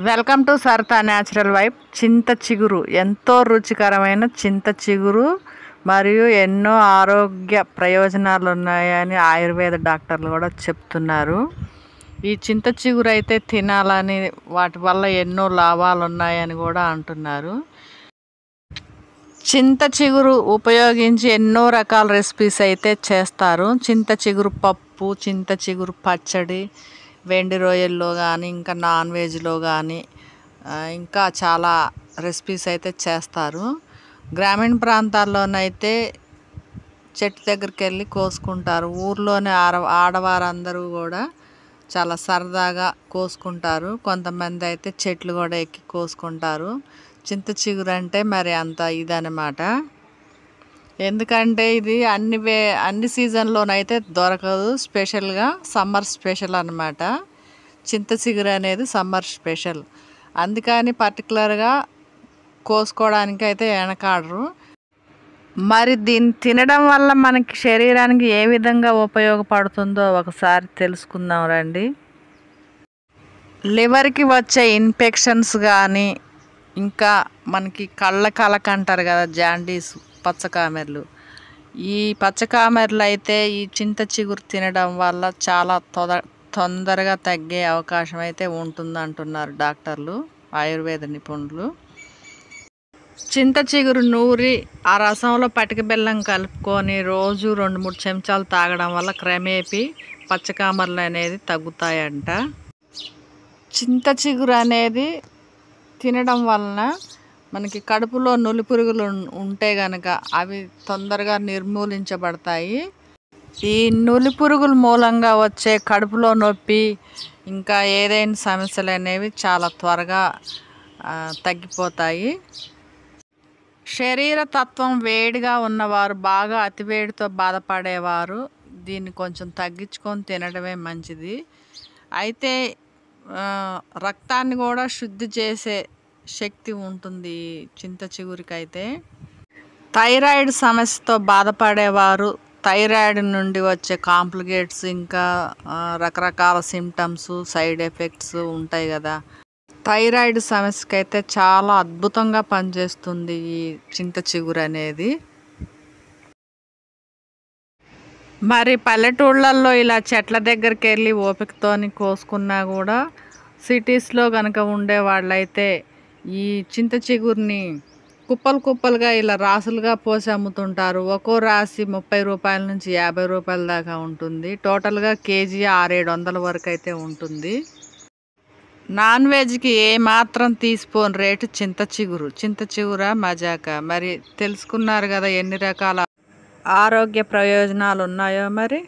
Welcome to Saritha natural vibe. చింత చిగురు ఎంతో రుచికరమైన చింత చిగురు మరియు ఎన్నో ఆరోగ్య ప్రయోజనాలు ఉన్నాయని ఆయుర్వేద డాక్టర్లు కూడా చెప్తున్నారు. ఈ చింత చిగురు అయితే తినాలని, వాటి వల్ల ఎన్నో లాభాలు ఉన్నాయని కూడా అంటున్నారు. చింత చిగురు ఉపయోగించి ఎన్నో రకాల రెసిపీస్ అయితే చేస్తారు. చింత చిగురు పప్పు, చింత చిగురు పచ్చడి, వెండి రొయ్యల్లో కానీ, ఇంకా నాన్ వెజ్లో కానీ ఇంకా చాలా రెసిపీస్ అయితే చేస్తారు. గ్రామీణ ప్రాంతాల్లోనైతే చెట్టు దగ్గరికి వెళ్ళి కోసుకుంటారు. ఊర్లోనే ఆడవారందరూ కూడా చాలా సరదాగా కోసుకుంటారు. కొంతమంది అయితే చెట్లు కూడా ఎక్కి కోసుకుంటారు. చింత చిగురు అంటే మరి అంత ఇదన్నమాట. ఎందుకంటే ఇది అన్ని సీజన్లోనైతే దొరకదు. స్పెషల్గా సమ్మర్ స్పెషల్ అన్నమాట. చింత చిగురు అనేది సమ్మర్ స్పెషల్. అందుకని పర్టికులర్గా కోసుకోవడానికి అయితే వెనకాడరు. మరి దీన్ని తినడం వల్ల మనకి శరీరానికి ఏ విధంగా ఉపయోగపడుతుందో ఒకసారి తెలుసుకుందాం రండి. లివర్కి వచ్చే ఇన్ఫెక్షన్స్ కానీ, ఇంకా మనకి కళ్ళ కలక అంటారు కదా, జాండీస్, పచ్చకామెర్లు. ఈ పచ్చకామెర్లు అయితే ఈ చింత చిగురు తినడం వల్ల చాలా తొందరగా తగ్గే అవకాశం అయితే ఉంటుంది అంటున్నారు డాక్టర్లు, ఆయుర్వేద నిపుణులు. చింత చిగురు నూరి ఆ రసంలో పటిక బెల్లం కలుపుకొని రోజు 2-3 చెంచాలు తాగడం వల్ల క్రమేపీ పచ్చకామెర్లు అనేది తగ్గుతాయంట. చింత చిగురు అనేది తినడం వలన మనకి కడుపులో నులి పురుగులు ఉంటే గనక అవి తొందరగా నిర్మూలించబడతాయి. ఈ నులి పురుగుల మూలంగా వచ్చే కడుపులో నొప్పి, ఇంకా ఏదైనా సమస్యలు అనేవి చాలా త్వరగా తగ్గిపోతాయి. శరీర తత్వం వేడిగా ఉన్నవారు, బాగా అతివేడితో బాధపడేవారు దీన్ని కొంచెం తగ్గించుకొని తినడమే మంచిది. అయితే రక్తాన్ని కూడా శుద్ధి చేసే శక్తి ఉంటుంది చింత చిగురికైతే. థైరాయిడ్ సమస్యతో బాధపడేవారు, థైరాయిడ్ నుండి వచ్చే కాంప్లికేట్స్, ఇంకా రకరకాల సిమ్టమ్స్, సైడ్ ఎఫెక్ట్స్ ఉంటాయి కదా, థైరాయిడ్ సమస్యకైతే చాలా అద్భుతంగా పనిచేస్తుంది ఈ చింత చిగురు అనేది. మరి పల్లెటూళ్ళల్లో ఇలా చెట్ల దగ్గరికి వెళ్ళి ఓపికతోని కోసుకున్నా కూడా, సిటీస్లో కనుక ఉండే వాళ్ళైతే ఈ చింత చిగురిని కుప్పలుగా ఇలా రాసులుగా పోసి అమ్ముతుంటారు. ఒక్కో రాశి 30 రూపాయల నుంచి 50 రూపాయల దాకా ఉంటుంది. టోటల్గా కేజీ 600-700 వరకు అయితే ఉంటుంది. నాన్ వెజ్కి ఏమాత్రం తీసిపోని రేటు చింత చిగుర మజాక. మరి తెలుసుకున్నారు కదా ఎన్ని రకాల ఆరోగ్య ప్రయోజనాలు ఉన్నాయో. మరి